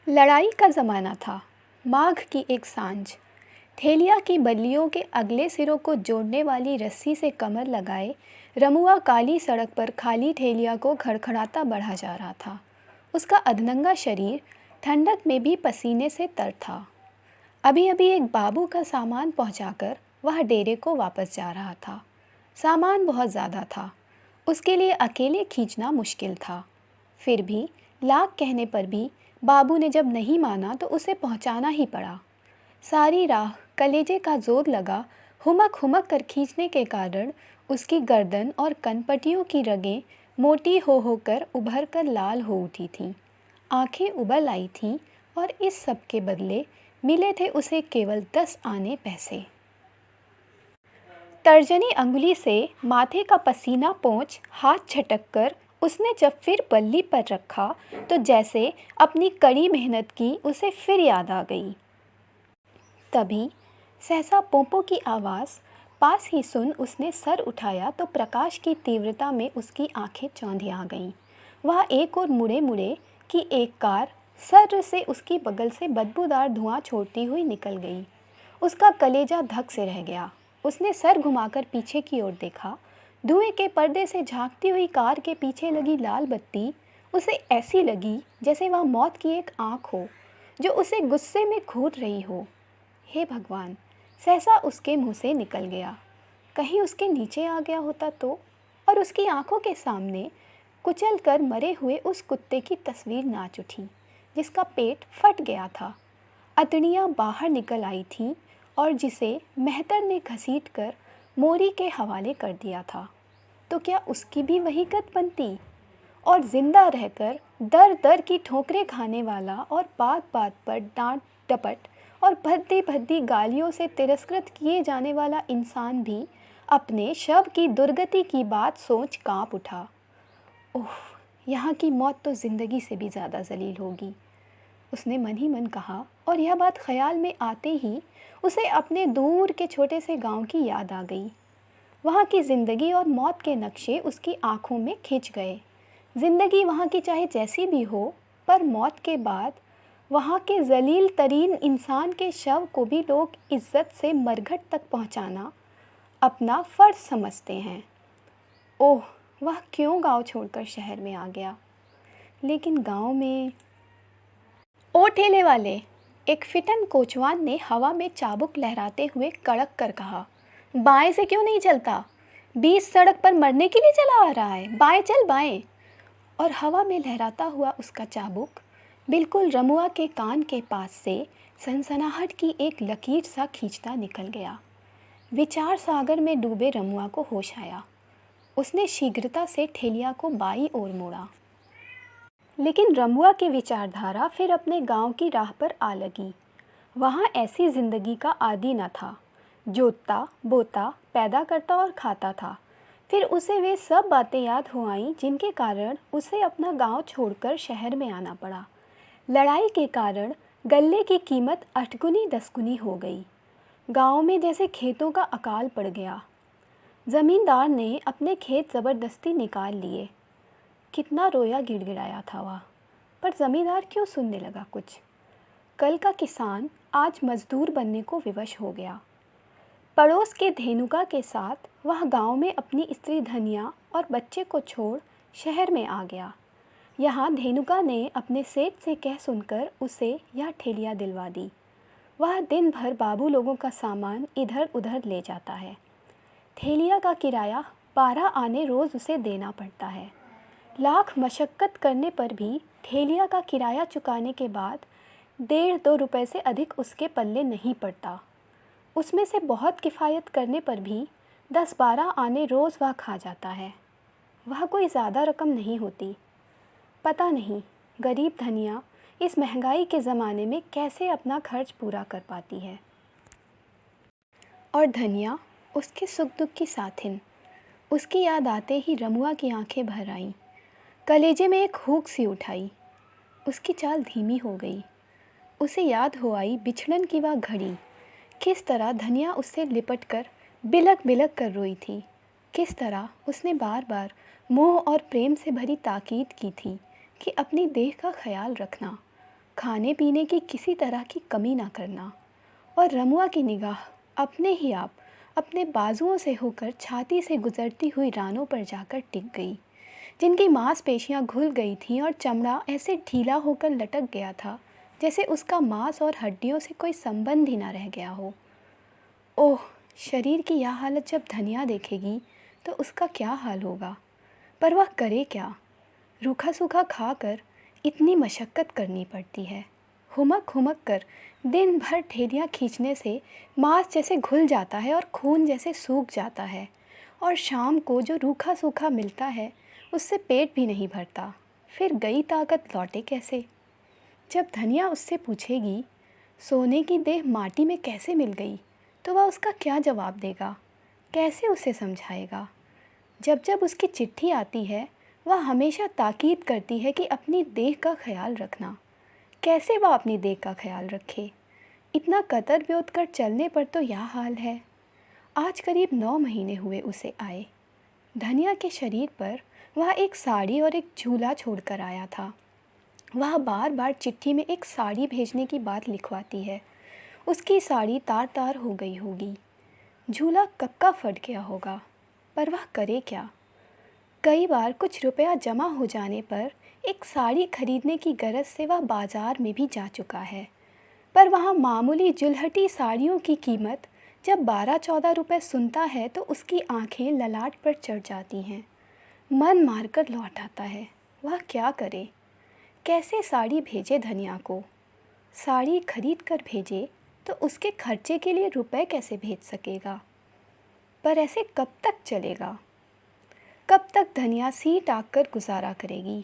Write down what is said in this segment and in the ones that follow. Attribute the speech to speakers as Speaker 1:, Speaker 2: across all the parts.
Speaker 1: लड़ाई का ज़माना था। माघ की एक सांझ। ठेलिया की बल्लियों के अगले सिरों को जोड़ने वाली रस्सी से कमर लगाए रमुआ काली सड़क पर खाली ठेलिया को खड़खड़ाता बढ़ा जा रहा था। उसका अधनंगा शरीर ठंडक में भी पसीने से तर था। अभी अभी एक बाबू का सामान पहुंचाकर वह डेरे को वापस जा रहा था। सामान बहुत ज़्यादा था, उसके लिए अकेले खींचना मुश्किल था। फिर भी लाख कहने पर भी बाबू ने जब नहीं माना तो उसे पहुंचाना ही पड़ा। सारी राह कलेजे का जोर लगा हुमक हुमक कर खींचने के कारण उसकी गर्दन और कनपटियों की रगें मोटी हो होकर उभर कर लाल हो उठी थीं। आंखें उबल आई थीं और इस सब के बदले मिले थे उसे केवल 10 आने पैसे। तर्जनी अंगुली से माथे का पसीना पोंछ हाथ झटक कर उसने जब फिर बल्ली पर रखा तो जैसे अपनी कड़ी मेहनत की उसे फिर याद आ गई। तभी सहसा पोंपों की आवाज़ पास ही सुन उसने सर उठाया तो प्रकाश की तीव्रता में उसकी आंखें चौंधिया गईं। वह एक और मुड़े मुड़े कि एक कार सर्र से उसकी बगल से बदबूदार धुआं छोड़ती हुई निकल गई। उसका कलेजा धक से रह गया। उसने सर घुमाकर पीछे की ओर देखा। धुएं के पर्दे से झांकती हुई कार के पीछे लगी लाल बत्ती उसे ऐसी लगी जैसे वह मौत की एक आंख हो जो उसे गुस्से में घूर रही हो। हे भगवान, सहसा उसके मुंह से निकल गया। कहीं उसके नीचे आ गया होता तो, और उसकी आंखों के सामने कुचल कर मरे हुए उस कुत्ते की तस्वीर नाच उठी जिसका पेट फट गया था, अतड़ियाँ बाहर निकल आई थीं और जिसे मेहतर ने घसीटकर मोरी के हवाले कर दिया था। तो क्या उसकी भी वही गत बनती? और जिंदा रहकर दर दर की ठोकरें खाने वाला और बात बात पर डांट डपट और भद्दी भद्दी गालियों से तिरस्कृत किए जाने वाला इंसान भी अपने शव की दुर्गति की बात सोच कांप उठा। ओह, यहाँ की मौत तो ज़िंदगी से भी ज़्यादा जलील होगी, उसने मन ही मन कहा। और यह बात ख्याल में आते ही उसे अपने दूर के छोटे से गांव की याद आ गई। वहाँ की ज़िंदगी और मौत के नक्शे उसकी आंखों में खिंच गए। ज़िंदगी वहाँ की चाहे जैसी भी हो, पर मौत के बाद वहाँ के जलील तरीन इंसान के शव को भी लोग इज्जत से मरघट तक पहुँचाना अपना फ़र्ज समझते हैं। ओह, वह क्यों गांव छोड़कर शहर में आ गया? लेकिन गांव में ओ ठेले वाले, एक फिटन कोचवान ने हवा में चाबुक लहराते हुए कड़क कर कहा, बाएं से क्यों नहीं चलता? बीच सड़क पर मरने के लिए चला आ रहा है, बाएं चल बाएं। और हवा में लहराता हुआ उसका चाबुक बिल्कुल रमुआ के कान के पास से सनसनाहट की एक लकीर सा खींचता निकल गया। विचार सागर में डूबे रमुआ को होश आया। उसने शीघ्रता से ठेलिया को बाईं ओर मोड़ा। लेकिन रमुआ की विचारधारा फिर अपने गांव की राह पर आ लगी। वहाँ ऐसी ज़िंदगी का आदी न था। जोतता बोता पैदा करता और खाता था। फिर उसे वे सब बातें याद हो आईं जिनके कारण उसे अपना गांव छोड़कर शहर में आना पड़ा। लड़ाई के कारण गल्ले की कीमत 8 गुनी 10 गुनी हो गई। गांव में जैसे खेतों का अकाल पड़ गया। ज़मींदार ने अपने खेत ज़बरदस्ती निकाल लिए। कितना रोया गिड़गिड़ाया था वह, पर ज़मींदार क्यों सुनने लगा कुछ? कल का किसान आज मजदूर बनने को विवश हो गया। पड़ोस के धेनुका के साथ वह गांव में अपनी स्त्री धनिया और बच्चे को छोड़ शहर में आ गया। यहाँ धेनुका ने अपने सेठ से कह सुनकर उसे यह ठेलिया दिलवा दी। वह दिन भर बाबू लोगों का सामान इधर उधर ले जाता है। ठेलिया का किराया 12 आने रोज़ उसे देना पड़ता है। लाख मशक्क़त करने पर भी ठेलिया का किराया चुकाने के बाद 1.5-2 रुपए से अधिक उसके पल्ले नहीं पड़ता। उसमें से बहुत किफ़ायत करने पर भी 10-12 आने रोज़ वह खा जाता है। वह कोई ज़्यादा रकम नहीं होती। पता नहीं गरीब धनिया इस महंगाई के ज़माने में कैसे अपना खर्च पूरा कर पाती है। और धनिया उसके सुख दुख की साथिन। उसकी याद आते ही रमुआ की आंखें भर आईं। कलेजे में एक हूक सी उठाई। उसकी चाल धीमी हो गई। उसे याद हो आई बिछड़न की वह घड़ी। किस तरह धनिया उससे लिपट कर बिलक बिलक कर रोई थी। किस तरह उसने बार बार मोह और प्रेम से भरी ताकीद की थी कि अपनी देह का ख्याल रखना। खाने पीने की किसी तरह की कमी ना करना। और रमुआ की निगाह अपने ही आप अपने बाजुओं से होकर छाती से गुजरती हुई रानों पर जाकर टिक गई, जिनकी मांसपेशियां घुल गई थीं और चमड़ा ऐसे ढीला होकर लटक गया था जैसे उसका मांस और हड्डियों से कोई संबंध ही ना रह गया हो। ओह, शरीर की यह हालत जब धनिया देखेगी तो उसका क्या हाल होगा। पर वह करे क्या। रूखा सूखा खाकर इतनी मशक्क़त करनी पड़ती है। हुमक हुमक कर दिन भर ठेलियाँ खींचने से मांस जैसे घुल जाता है और खून जैसे सूख जाता है, और शाम को जो रूखा सूखा मिलता है उससे पेट भी नहीं भरता। फिर गई ताकत लौटे कैसे। जब धनिया उससे पूछेगी सोने की देह माटी में कैसे मिल गई, तो वह उसका क्या जवाब देगा, कैसे उसे समझाएगा। जब जब उसकी चिट्ठी आती है वह हमेशा ताकीद करती है कि अपनी देह का ख्याल रखना। कैसे वह अपनी देह का ख्याल रखे। इतना कतर ब्योत कर चलने पर तो यह हाल है। आज करीब 9 महीने हुए उसे आए। धनिया के शरीर पर वह एक साड़ी और एक झूला छोड़कर आया था। वह बार बार चिट्ठी में एक साड़ी भेजने की बात लिखवाती है। उसकी साड़ी तार तार हो गई होगी, झूला कब का फट गया होगा, पर वह करे क्या। कई बार कुछ रुपया जमा हो जाने पर एक साड़ी खरीदने की गरज से वह बाज़ार में भी जा चुका है, पर वहाँ मामूली जुलहटी साड़ियों की कीमत जब 12-14 रुपए सुनता है तो उसकी आंखें ललाट पर चढ़ जाती हैं। मन मारकर लौट आता है। वह क्या करे, कैसे साड़ी भेजे धनिया को। साड़ी खरीद कर भेजे तो उसके खर्चे के लिए रुपए कैसे भेज सकेगा। पर ऐसे कब तक चलेगा। कब तक धनिया सी टाक कर गुजारा करेगी।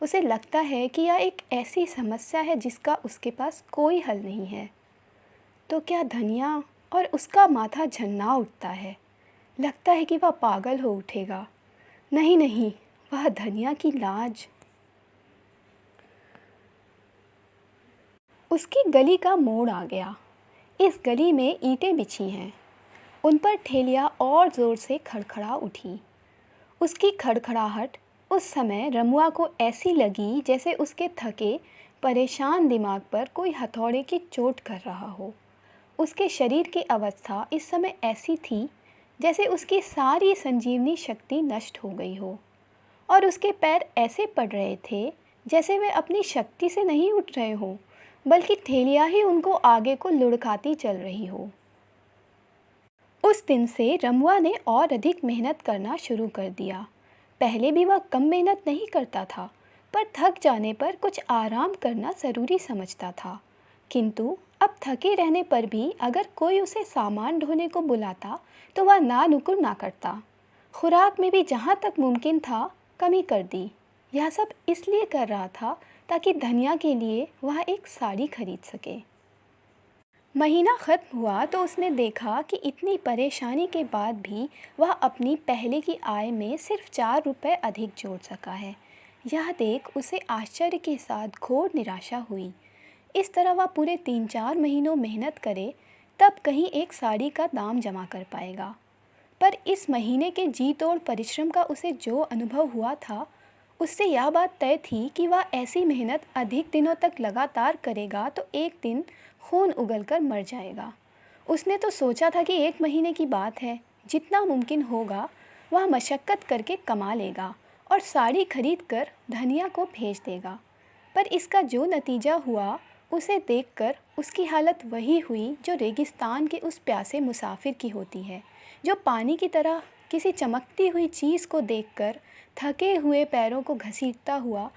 Speaker 1: उसे लगता है कि यह एक ऐसी समस्या है जिसका उसके पास कोई हल नहीं है। तो क्या धनिया और उसका माथा झन्ना उठता है। लगता है कि वह पागल हो उठेगा। नहीं नहीं, वह धनिया की लाज। उसकी गली का मोड़ आ गया। इस गली में ईंटें बिछी हैं। उन पर ठेलियाँ और ज़ोर से खड़खड़ा उठी। उसकी खड़खड़ाहट उस समय रमुआ को ऐसी लगी जैसे उसके थके परेशान दिमाग पर कोई हथौड़े की चोट कर रहा हो। उसके शरीर की अवस्था इस समय ऐसी थी जैसे उसकी सारी संजीवनी शक्ति नष्ट हो गई हो, और उसके पैर ऐसे पड़ रहे थे जैसे वे अपनी शक्ति से नहीं उठ रहे हों, बल्कि ठेलियाँ ही उनको आगे को लुढ़काती चल रही हो। उस दिन से रमुआ ने और अधिक मेहनत करना शुरू कर दिया। पहले भी वह कम मेहनत नहीं करता था, पर थक जाने पर कुछ आराम करना ज़रूरी समझता था। किंतु अब थके रहने पर भी अगर कोई उसे सामान ढोने को बुलाता तो वह ना नुकुर ना करता। खुराक में भी जहाँ तक मुमकिन था कमी कर दी। यह सब इसलिए कर रहा था ताकि धनिया के लिए वह एक साड़ी खरीद सके। महीना ख़त्म हुआ तो उसने देखा कि इतनी परेशानी के बाद भी वह अपनी पहले की आय में सिर्फ 4 रुपये अधिक जोड़ सका है। यह देख उसे आश्चर्य के साथ घोर निराशा हुई। इस तरह वह पूरे 3-4 महीनों मेहनत करे तब कहीं एक साड़ी का दाम जमा कर पाएगा। पर इस महीने के जी तोड़ परिश्रम का उसे जो अनुभव हुआ था, उससे यह बात तय थी कि वह ऐसी मेहनत अधिक दिनों तक लगातार करेगा तो एक दिन खून उगलकर मर जाएगा। उसने तो सोचा था कि 1 महीने की बात है, जितना मुमकिन होगा वह मशक्क़त करके कमा लेगा और साड़ी खरीद कर धनिया को भेज देगा। पर इसका जो नतीजा हुआ उसे देखकर उसकी हालत वही हुई जो रेगिस्तान के उस प्यासे मुसाफिर की होती है, जो पानी की तरह किसी चमकती हुई चीज़ को देखकर थके हुए पैरों को घसीटता हुआ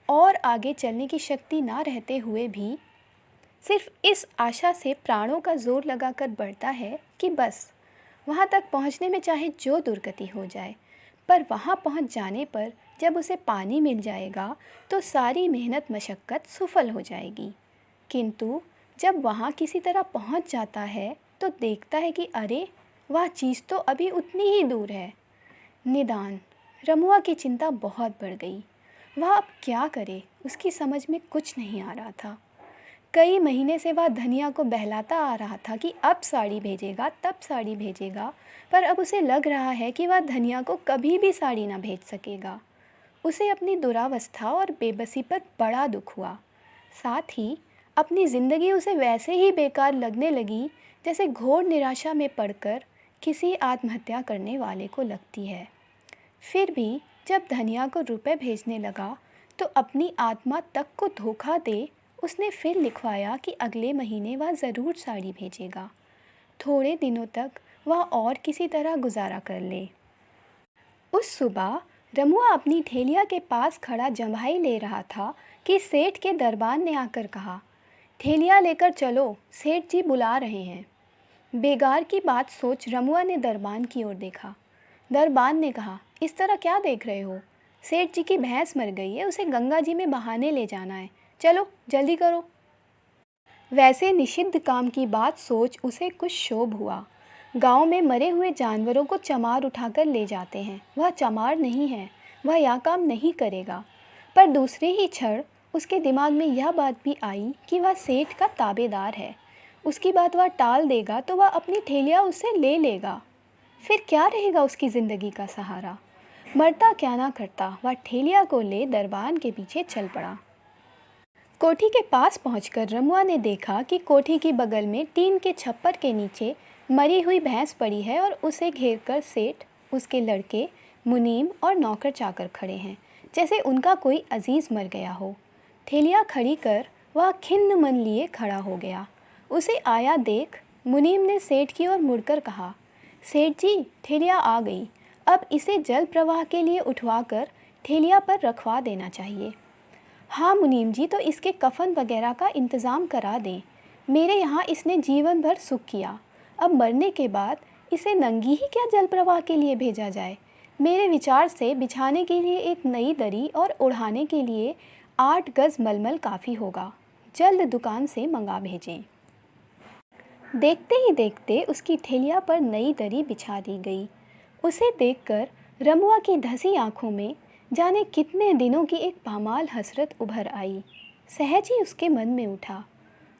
Speaker 1: और आगे चलने की शक्ति ना रहते हुए भी सिर्फ इस आशा से प्राणों का जोर लगाकर बढ़ता है कि बस वहाँ तक पहुँचने में चाहे जो दुर्गति हो जाए, पर वहाँ पहुँच जाने पर जब उसे पानी मिल जाएगा तो सारी मेहनत मशक्क़त सफल हो जाएगी। किंतु जब वहाँ किसी तरह पहुँच जाता है तो देखता है कि अरे वह चीज़ तो अभी उतनी ही दूर है। निदान रमुआ की चिंता बहुत बढ़ गई। वह अब क्या करे, उसकी समझ में कुछ नहीं आ रहा था। कई महीने से वह धनिया को बहलाता आ रहा था कि अब साड़ी भेजेगा तब साड़ी भेजेगा, पर अब उसे लग रहा है कि वह धनिया को कभी भी साड़ी ना भेज सकेगा। उसे अपनी दुरावस्था और बेबसी पर बड़ा दुख हुआ। साथ ही अपनी ज़िंदगी उसे वैसे ही बेकार लगने लगी जैसे घोर निराशा में पड़कर किसी आत्महत्या करने वाले को लगती है। फिर भी जब धनिया को रुपए भेजने लगा तो अपनी आत्मा तक को धोखा दे उसने फिर लिखवाया कि अगले महीने वह ज़रूर साड़ी भेजेगा। थोड़े दिनों तक वह और किसी तरह गुजारा कर ले। उस सुबह रमुआ अपनी ठेलिया के पास खड़ा जम्भाई ले रहा था कि सेठ के दरबान ने आकर कहा, ठेलिया लेकर चलो, सेठ जी बुला रहे हैं। बेगार की बात सोच रमुआ ने दरबान की ओर देखा। दरबान ने कहा, इस तरह क्या देख रहे हो? सेठ जी की भैंस मर गई है, उसे गंगा जी में बहाने ले जाना है, चलो जल्दी करो। वैसे निषिद्ध काम की बात सोच उसे कुछ क्षोभ हुआ। गांव में मरे हुए जानवरों को चमार उठाकर ले जाते हैं, वह चमार नहीं है, वह यह काम नहीं करेगा। पर दूसरे ही क्षण उसके दिमाग में यह बात भी आई कि वह सेठ का ताबेदार है, उसकी बात वह टाल देगा तो वह अपनी ठेलिया उससे ले लेगा। फिर क्या रहेगा उसकी ज़िंदगी का सहारा? मरता क्या ना करता, वह ठेलिया को ले दरबान के पीछे चल पड़ा। कोठी के पास पहुंचकर रमुआ ने देखा कि कोठी की बगल में टीन के छप्पर के नीचे मरी हुई भैंस पड़ी है और उसे घेरकर सेठ, उसके लड़के, मुनीम और नौकर चाकर खड़े हैं, जैसे उनका कोई अजीज़ मर गया हो। ठेलिया खड़ी कर वह खिन्न मन लिए खड़ा हो गया। उसे आया देख मुनीम ने सेठ की ओर मुड़कर कहा, सेठ जी, ठेलिया आ गई, अब इसे जल प्रवाह के लिए उठवाकर ठेलिया पर रखवा देना चाहिए। हाँ मुनीम जी, तो इसके कफन वगैरह का इंतज़ाम करा दें, मेरे यहाँ इसने जीवन भर सुख किया, अब मरने के बाद इसे नंगी ही क्या जल प्रवाह के लिए भेजा जाए? मेरे विचार से बिछाने के लिए एक नई दरी और ओढ़ाने के लिए 8 गज मलमल काफ़ी होगा, जल्द दुकान से मंगा भेजें। देखते ही देखते उसकी ठेलिया पर नई दरी बिछा दी गई। उसे देखकर रमुआ की धसी आँखों में जाने कितने दिनों की एक पामाल हसरत उभर आई। सहज ही उसके मन में उठा,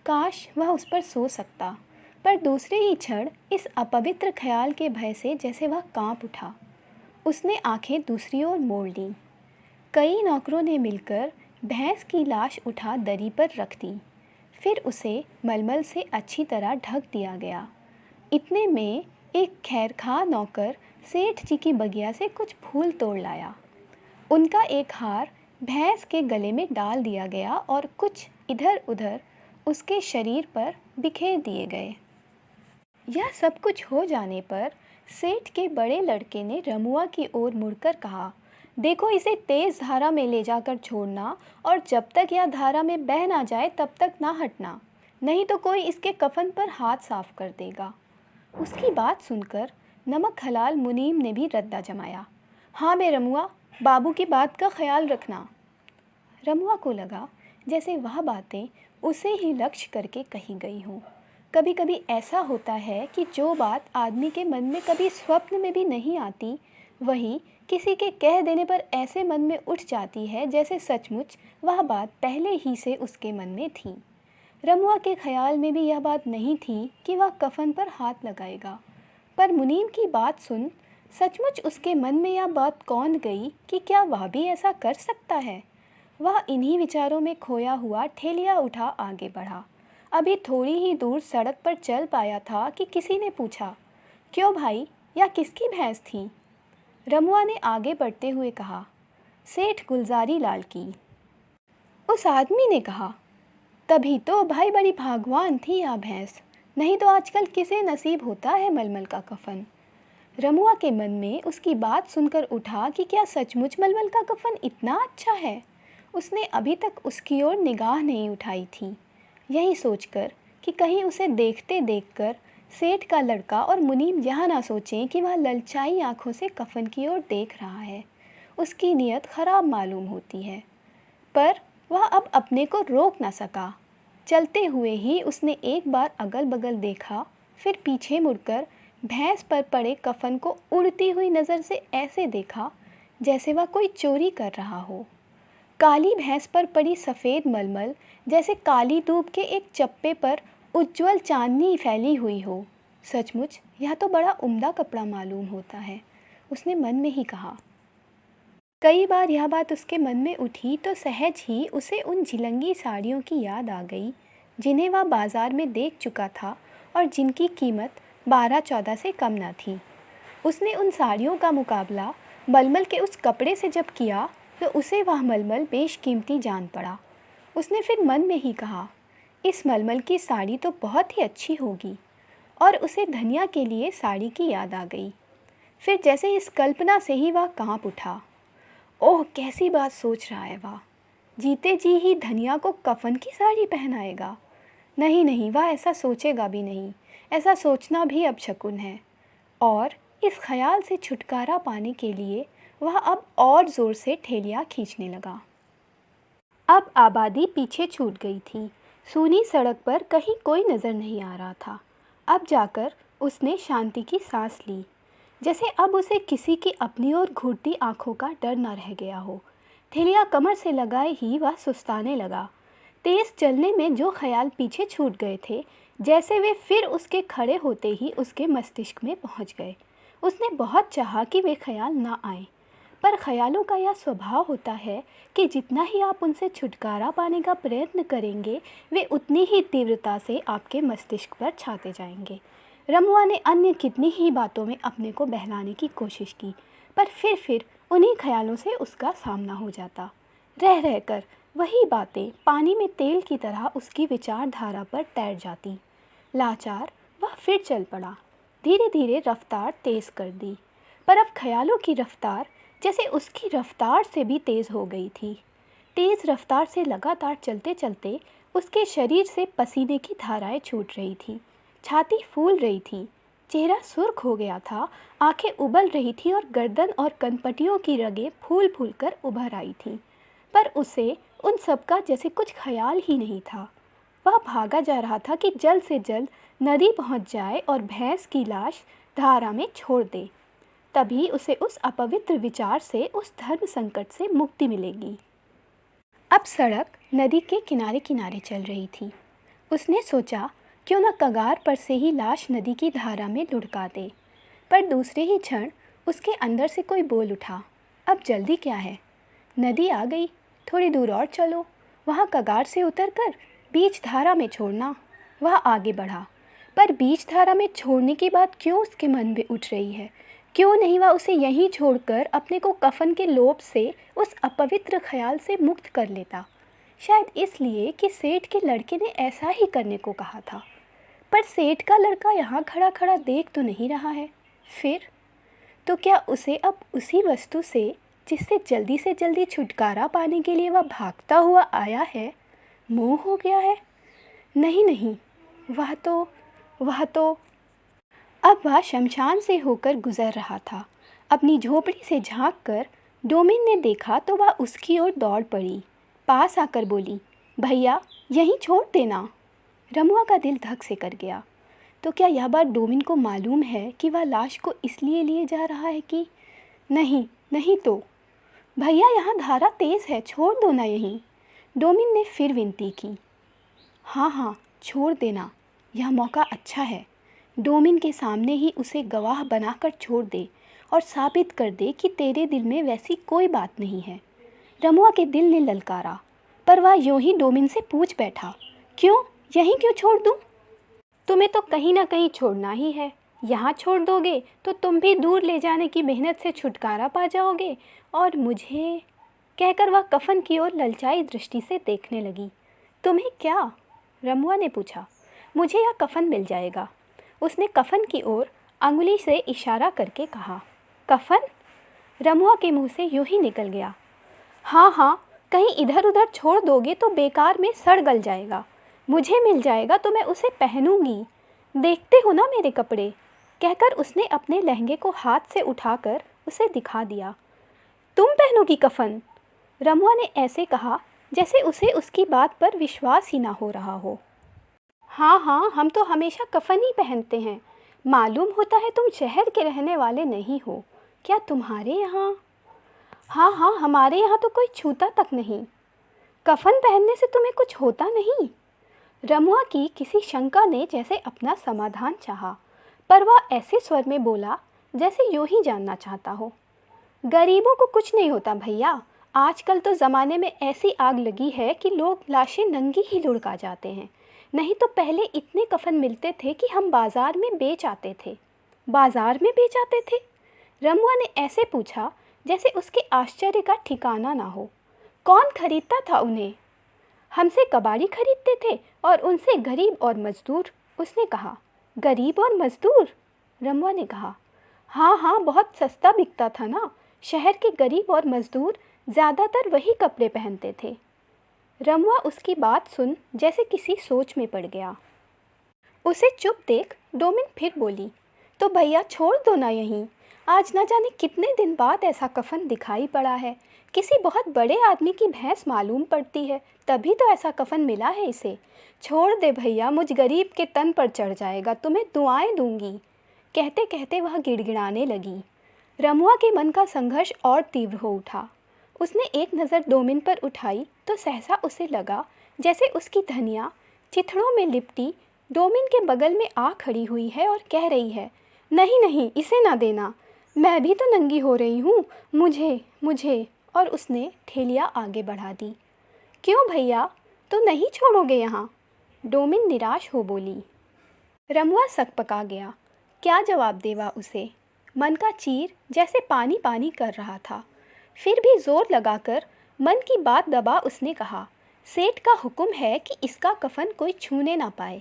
Speaker 1: काश वह उस पर सो सकता, पर दूसरे ही क्षण इस अपवित्र ख्याल के भय से जैसे वह कांप उठा। उसने आंखें दूसरी ओर मोड़ लीं। कई नौकरों ने मिलकर भैंस की लाश उठा दरी पर रख दी, फिर उसे मलमल से अच्छी तरह ढक दिया गया। इतने में एक खैरखा नौकर सेठ जी की बगिया से कुछ फूल तोड़ लाया। उनका एक हार भैंस के गले में डाल दिया गया और कुछ इधर उधर उसके शरीर पर बिखेर दिए गए। यह सब कुछ हो जाने पर सेठ के बड़े लड़के ने रमुआ की ओर मुड़कर कहा, देखो इसे तेज़ धारा में ले जाकर छोड़ना और जब तक यह धारा में बह ना जाए तब तक ना हटना, नहीं तो कोई इसके कफन पर हाथ साफ कर देगा। उसकी बात सुनकर नमक हलाल मुनीम ने भी रद्दा जमाया, हाँ बे रमुआ, बाबू की बात का ख्याल रखना। रमुआ को लगा जैसे वह बातें उसे ही लक्ष्य करके कही गई हों। कभी कभी ऐसा होता है कि जो बात आदमी के मन में कभी स्वप्न में भी नहीं आती, वही किसी के कह देने पर ऐसे मन में उठ जाती है जैसे सचमुच वह बात पहले ही से उसके मन में थी। रमुआ के ख्याल में भी यह बात नहीं थी कि वह कफन पर हाथ लगाएगा, पर मुनीम की बात सुन सचमुच उसके मन में यह बात कौंध गई कि क्या वह भी ऐसा कर सकता है। वह इन्हीं विचारों में खोया हुआ ठेलिया उठा आगे बढ़ा। अभी थोड़ी ही दूर सड़क पर चल पाया था कि किसी ने पूछा, क्यों भाई, यह किसकी भैंस थी? रमुआ ने आगे बढ़ते हुए कहा, सेठ गुलजारी लाल की। उस आदमी ने कहा, तभी तो भाई बड़ी भागवान थी यह भैंस, नहीं तो आजकल किसे नसीब होता है मलमल का कफन। रमुआ के मन में उसकी बात सुनकर उठा कि क्या सचमुच मलमल का कफन इतना अच्छा है। उसने अभी तक उसकी ओर निगाह नहीं उठाई थी। यही सोचकर कि कहीं उसे देखते देखकर सेठ का लड़का और मुनीम यह ना सोचें कि वह ललचाई आंखों से कफन की ओर देख रहा है, उसकी नीयत खराब मालूम होती है। पर वह अब अपने को रोक ना सका। चलते हुए ही उसने एक बार अगल बगल देखा, फिर पीछे मुड़कर भैंस पर पड़े कफन को उड़ती हुई नज़र से ऐसे देखा जैसे वह कोई चोरी कर रहा हो। काली भैंस पर पड़ी सफ़ेद मलमल जैसे काली धूप के एक चप्पे पर उज्ज्वल चांदनी फैली हुई हो। सचमुच यह तो बड़ा उम्दा कपड़ा मालूम होता है, उसने मन में ही कहा। कई बार यह बात उसके मन में उठी तो सहज ही उसे उन झिलंगी साड़ियों की याद आ गई जिन्हें वह बाजार में देख चुका था और जिनकी कीमत 12-14 से कम न थी। उसने उन साड़ियों का मुकाबला मलमल के उस कपड़े से जब किया तो उसे वह मलमल बेशकीमती जान पड़ा। उसने फिर मन में ही कहा, इस मलमल की साड़ी तो बहुत ही अच्छी होगी, और उसे धनिया के लिए साड़ी की याद आ गई। फिर जैसे इस कल्पना से ही वह कांप उठा। ओह, कैसी बात सोच रहा है वह! जीते जी ही धनिया को कफन की साड़ी पहनाएगा। नहीं नहीं, वह ऐसा सोचेगा भी नहीं। ऐसा सोचना भी अपशकुन है। और इस ख्याल से छुटकारा पाने के लिए वह अब और ज़ोर से ठेलियाँ खींचने लगा। अब आबादी पीछे छूट गई थी। सूनी सड़क पर कहीं कोई नज़र नहीं आ रहा था। अब जाकर उसने शांति की सांस ली, जैसे अब उसे किसी की अपनी ओर घूरती आंखों का डर न रह गया हो। ठेलिया कमर से लगाए ही वह सुस्ताने लगा। तेज़ चलने में जो ख्याल पीछे छूट गए थे, जैसे वे फिर उसके खड़े होते ही उसके मस्तिष्क में पहुंच गए। उसने बहुत चाहा कि वे ख्याल ना आए, पर ख्यालों का यह स्वभाव होता है कि जितना ही आप उनसे छुटकारा पाने का प्रयत्न करेंगे, वे उतनी ही तीव्रता से आपके मस्तिष्क पर छाते जाएंगे। रमुआ ने अन्य कितनी ही बातों में अपने को बहलाने की कोशिश की, पर फिर उन्हीं ख्यालों से उसका सामना हो जाता। रह रहकर वही बातें पानी में तेल की तरह उसकी विचारधारा पर तैर जाती। लाचार वह फिर चल पड़ा। धीरे धीरे रफ्तार तेज़ कर दी, पर अब ख्यालों की रफ्तार जैसे उसकी रफ्तार से भी तेज़ हो गई थी। तेज़ रफ्तार से लगातार चलते चलते उसके शरीर से पसीने की धाराएं छूट रही थी। छाती फूल रही थी, चेहरा सुर्ख हो गया था, आंखें उबल रही थी और गर्दन और कनपटियों की रगें फूल फूल कर उभर आई थीं। पर उसे उन सब का जैसे कुछ ख्याल ही नहीं था। वह भागा जा रहा था कि जल्द से जल्द नदी पहुंच जाए और भैंस की लाश धारा में छोड़ दे। तभी उसे उस अपवित्र विचार से, उस धर्म संकट से मुक्ति मिलेगी। अब सड़क नदी के किनारे किनारे चल रही थी। उसने सोचा, क्यों न कगार पर से ही लाश नदी की धारा में लुढ़का दे। पर दूसरे ही क्षण उसके अंदर से कोई बोल उठा, अब जल्दी क्या है, नदी आ गई, थोड़ी दूर और चलो, वहाँ कगार से उतरकर बीच धारा में छोड़ना। वह आगे बढ़ा, पर बीच धारा में छोड़ने की बात क्यों उसके मन में उठ रही है? क्यों नहीं वह उसे यहीं छोड़कर अपने को कफन के लोभ से, उस अपवित्र ख्याल से मुक्त कर लेता? शायद इसलिए कि सेठ के लड़के ने ऐसा ही करने को कहा था। पर सेठ का लड़का यहाँ खड़ा खड़ा देख तो नहीं रहा है। फिर तो क्या उसे अब उसी वस्तु से, जिससे जल्दी से जल्दी छुटकारा पाने के लिए वह भागता हुआ आया है, मोह हो गया है? नहीं नहीं, वह तो अब वह शमशान से होकर गुजर रहा था। अपनी झोपड़ी से झांककर डोमिन ने देखा तो वह उसकी ओर दौड़ पड़ी। पास आकर बोली, भैया यहीं छोड़ देना। रमुआ का दिल धक से कर गया। तो क्या यह बात डोमिन को मालूम है कि वह लाश को इसलिए लिए जा रहा है कि नहीं नहीं तो भैया, यहाँ धारा तेज़ है, छोड़ दो ना यहीं। डोमिन ने फिर विनती की। हाँ हाँ, छोड़ देना, यह मौका अच्छा है। डोमिन के सामने ही उसे गवाह बनाकर छोड़ दे और साबित कर दे कि तेरे दिल में वैसी कोई बात नहीं है। रमुआ के दिल ने ललकारा, पर वह यूं ही डोमिन से पूछ बैठा, क्यों, यहीं क्यों छोड़ दूँ? तुम्हें तो कहीं ना कहीं छोड़ना ही है। यहाँ छोड़ दोगे तो तुम भी दूर ले जाने की मेहनत से छुटकारा पा जाओगे, और मुझे, कहकर वह कफन की ओर ललचाई दृष्टि से देखने लगी। तुम्हें क्या? रमुआ ने पूछा। मुझे यह कफन मिल जाएगा। उसने कफन की ओर अंगुली से इशारा करके कहा। कफन? रमुआ के मुंह से यूं ही निकल गया। हाँ हाँ, कहीं इधर उधर छोड़ दोगे तो बेकार में सड़ गल जाएगा। मुझे मिल जाएगा तो मैं उसे पहनूंगी। देखते हो ना मेरे कपड़े, कहकर उसने अपने लहंगे को हाथ से उठाकर उसे दिखा दिया। तुम पहनोगी कफन? रमुआ ने ऐसे कहा जैसे उसे उसकी बात पर विश्वास ही ना हो रहा हो। हाँ हाँ, हम तो हमेशा कफन ही पहनते हैं। मालूम होता है तुम शहर के रहने वाले नहीं हो। क्या तुम्हारे यहाँ? हाँ हाँ, हमारे यहाँ तो कोई छूता तक नहीं। कफन पहनने से तुम्हें कुछ होता नहीं? रमुआ की किसी शंका ने जैसे अपना समाधान चाहा, पर वह ऐसे स्वर में बोला जैसे यूं ही जानना चाहता हो। गरीबों को कुछ नहीं होता भैया। आजकल तो ज़माने में ऐसी आग लगी है कि लोग लाशें नंगी ही लुढ़का जाते हैं। नहीं तो पहले इतने कफन मिलते थे कि हम बाज़ार में बेच आते थे। बाज़ार में बेच आते थे? रमुआ ने ऐसे पूछा जैसे उसके आश्चर्य का ठिकाना ना हो। कौन खरीदता था उन्हें? हमसे कबाड़ी खरीदते थे और उनसे गरीब और मज़दूर, उसने कहा। गरीब और मज़दूर? रमुआ ने कहा। हाँ हाँ, बहुत सस्ता बिकता था ना। शहर के गरीब और मज़दूर ज़्यादातर वही कपड़े पहनते थे। रमुआ उसकी बात सुन जैसे किसी सोच में पड़ गया। उसे चुप देख डोमिन फिर बोली, तो भैया छोड़ दो ना यहीं। आज ना जाने कितने दिन बाद ऐसा कफन दिखाई पड़ा है। किसी बहुत बड़े आदमी की भैंस मालूम पड़ती है, तभी तो ऐसा कफन मिला है इसे। छोड़ दे भैया, मुझ गरीब के तन पर चढ़ जाएगा, तुम्हें दुआएं दूंगी। कहते कहते वह गिड़गिड़ाने लगी। रमुआ के मन का संघर्ष और तीव्र हो उठा। उसने एक नज़र डोमिन पर उठाई तो सहसा उसे लगा जैसे उसकी धनिया चिथड़ों में लिपटी डोमिन के बगल में आ खड़ी हुई है और कह रही है, नहीं नहीं, इसे ना देना, मैं भी तो नंगी हो रही हूँ, मुझे मुझे। और उसने ठेलिया आगे बढ़ा दी। क्यों भैया, तो नहीं छोड़ोगे यहाँ? डोमिन निराश हो बोली। रमुआ सकपका गया। क्या जवाब देवा उसे? मन का चीर जैसे पानी पानी कर रहा था। फिर भी जोर लगाकर मन की बात दबा उसने कहा, सेठ का हुक्म है कि इसका कफन कोई छूने ना पाए।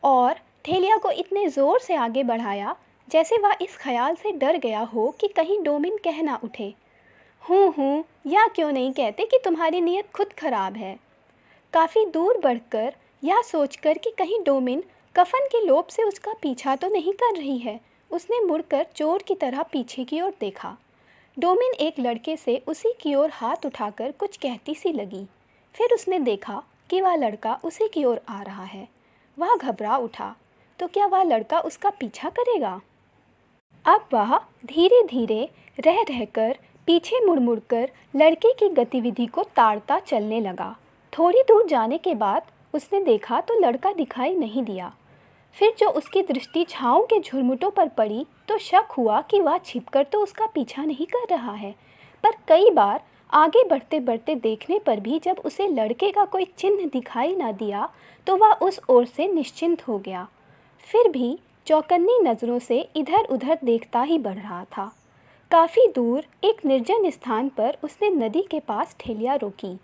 Speaker 1: और ठेलिया को इतने ज़ोर से आगे बढ़ाया जैसे वह इस ख्याल से डर गया हो कि कहीं डोमिन कह ना उठे, हूँ या क्यों नहीं कहते कि तुम्हारी नीयत खुद खराब है। काफ़ी दूर बढ़कर यह सोचकर कि कहीं डोमिन कफन के लोभ से उसका पीछा तो नहीं कर रही है, उसने मुड़कर चोर की तरह पीछे की ओर देखा। डोमिन एक लड़के से उसी की ओर हाथ उठाकर कुछ कहती सी लगी। फिर उसने देखा कि वह लड़का उसी की ओर आ रहा है। वह घबरा उठा, तो क्या वह लड़का उसका पीछा करेगा? अब वह धीरे धीरे रह रहकर पीछे मुड़ मुड़कर लड़के की गतिविधि को ताड़ता चलने लगा। थोड़ी दूर जाने के बाद उसने देखा तो लड़का दिखाई नहीं दिया। फिर जो उसकी दृष्टि छाँव के झुरमुटों पर पड़ी तो शक हुआ कि वह छिपकर तो उसका पीछा नहीं कर रहा है। पर कई बार आगे बढ़ते बढ़ते देखने पर भी जब उसे लड़के का कोई चिन्ह दिखाई ना दिया तो वह उस ओर से निश्चिंत हो गया। फिर भी चौकन्नी नज़रों से इधर उधर देखता ही बढ़ रहा था। काफ़ी दूर एक निर्जन स्थान पर उसने नदी के पास ठेलिया रोकी।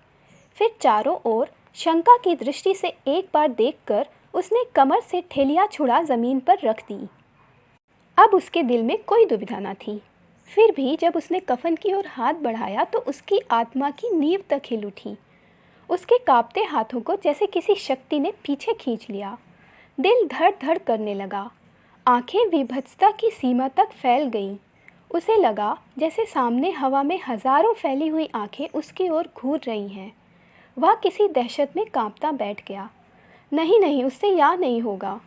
Speaker 1: फिर चारों ओर शंका की दृष्टि से एक बार देखकर उसने कमर से ठेलिया छुड़ा ज़मीन पर रख दी। अब उसके दिल में कोई दुविधा न थी। फिर भी जब उसने कफन की ओर हाथ बढ़ाया तो उसकी आत्मा की नींव तक हिल उठी। उसके कांपते हाथों को जैसे किसी शक्ति ने पीछे खींच लिया। दिल धड़ धड़ करने लगा। आंखें विभत्सता की सीमा तक फैल गईं। उसे लगा जैसे सामने हवा में हजारों फैली हुई आंखें उसकी ओर घूर रही हैं। वह किसी दहशत में कांपता बैठ गया। नहीं नहीं, उससे या नहीं होगा।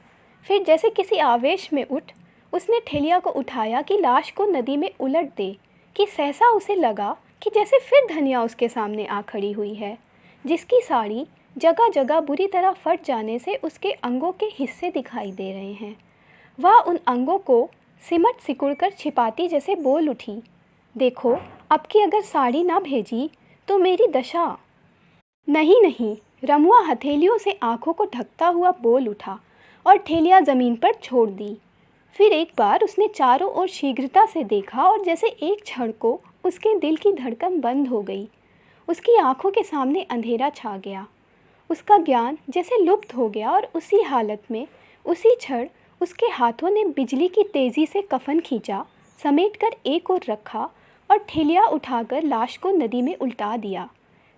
Speaker 1: फिर जैसे किसी आवेश में उठ उसने ठेलिया को उठाया कि लाश को नदी में उलट दे कि सहसा उसे लगा कि जैसे फिर धनिया उसके सामने आ खड़ी हुई है, जिसकी साड़ी जगह जगह बुरी तरह फट जाने से उसके अंगों के हिस्से दिखाई दे रहे हैं। वह उन अंगों को सिमट सिकुड़कर छिपाती जैसे बोल उठी, देखो, अब की अगर साड़ी ना भेजी तो मेरी दशा। नहीं नहीं, रमुआ हथेलियों से आंखों को ढकता हुआ बोल उठा और ठेलिया ज़मीन पर छोड़ दी। फिर एक बार उसने चारों ओर शीघ्रता से देखा और जैसे एक क्षण को उसके दिल की धड़कन बंद हो गई। उसकी आंखों के सामने अंधेरा छा गया। उसका ज्ञान जैसे लुप्त हो गया और उसी हालत में उसी क्षण उसके हाथों ने बिजली की तेज़ी से कफन खींचा, समेटकर एक ओर रखा और ठेलिया उठाकर लाश को नदी में उल्टा दिया।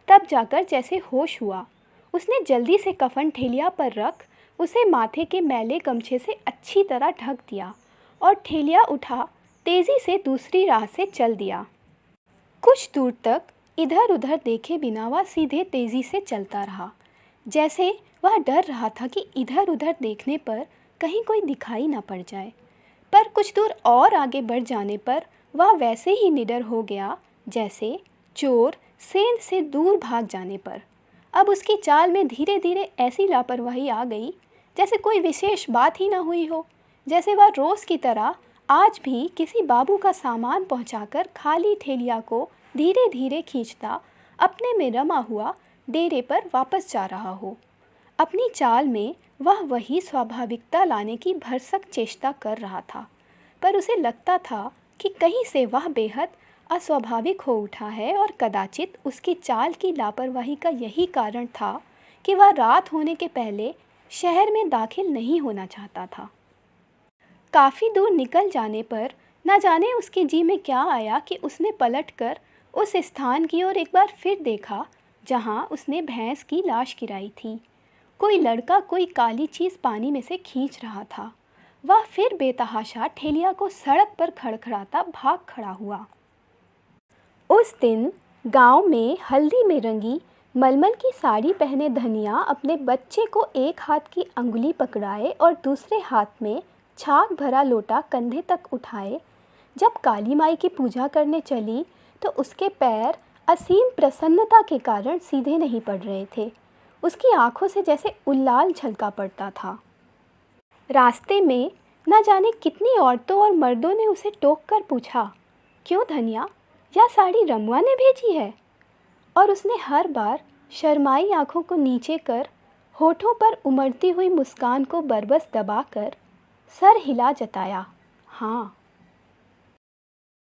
Speaker 1: तब जाकर जैसे होश हुआ। उसने जल्दी से कफन ठेलिया पर रख उसे माथे के मैले गमछे से अच्छी तरह ढक दिया और ठेलिया उठा तेज़ी से दूसरी राह से चल दिया। कुछ दूर तक इधर उधर देखे बिना वह सीधे तेज़ी से चलता रहा, जैसे वह डर रहा था कि इधर उधर देखने पर कहीं कोई दिखाई न पड़ जाए। पर कुछ दूर और आगे बढ़ जाने पर वह वैसे ही निडर हो गया जैसे चोर सेंध से दूर भाग जाने पर। अब उसकी चाल में धीरे धीरे ऐसी लापरवाही आ गई जैसे कोई विशेष बात ही ना हुई हो, जैसे वह रोज़ की तरह आज भी किसी बाबू का सामान पहुंचाकर खाली ठेलिया को धीरे धीरे खींचता अपने में रमा हुआ डेरे पर वापस जा रहा हो। अपनी चाल में वह वही स्वाभाविकता लाने की भरसक चेष्टा कर रहा था, पर उसे लगता था कि कहीं से वह बेहद अस्वाभाविक हो उठा है और कदाचित उसकी चाल की लापरवाही का यही कारण था कि वह रात होने के पहले शहर में दाखिल नहीं होना चाहता था। काफ़ी दूर निकल जाने पर न जाने उसके जी में क्या आया कि उसने पलटकर उस स्थान की ओर एक बार फिर देखा जहां उसने भैंस की लाश गिराई थी। कोई लड़का कोई काली चीज़ पानी में से खींच रहा था। वह फिर बेतहाशा ठेलिया को सड़क पर खड़खड़ाता भाग खड़ा हुआ। उस दिन गांव में हल्दी में रंगी मलमल की साड़ी पहने धनिया अपने बच्चे को एक हाथ की अंगुली पकड़ाए और दूसरे हाथ में छाग भरा लोटा कंधे तक उठाए जब काली माई की पूजा करने चली तो उसके पैर असीम प्रसन्नता के कारण सीधे नहीं पड़ रहे थे। उसकी आंखों से जैसे उल्लाल झलका पड़ता था। रास्ते में न जाने कितनी औरतों और मर्दों ने उसे टोक कर पूछा, क्यों धनिया, यह साड़ी रमुआ ने भेजी है? और उसने हर बार शर्माई आंखों को नीचे कर होठों पर उमड़ती हुई मुस्कान को बरबस दबाकर सर हिला जताया, हाँ।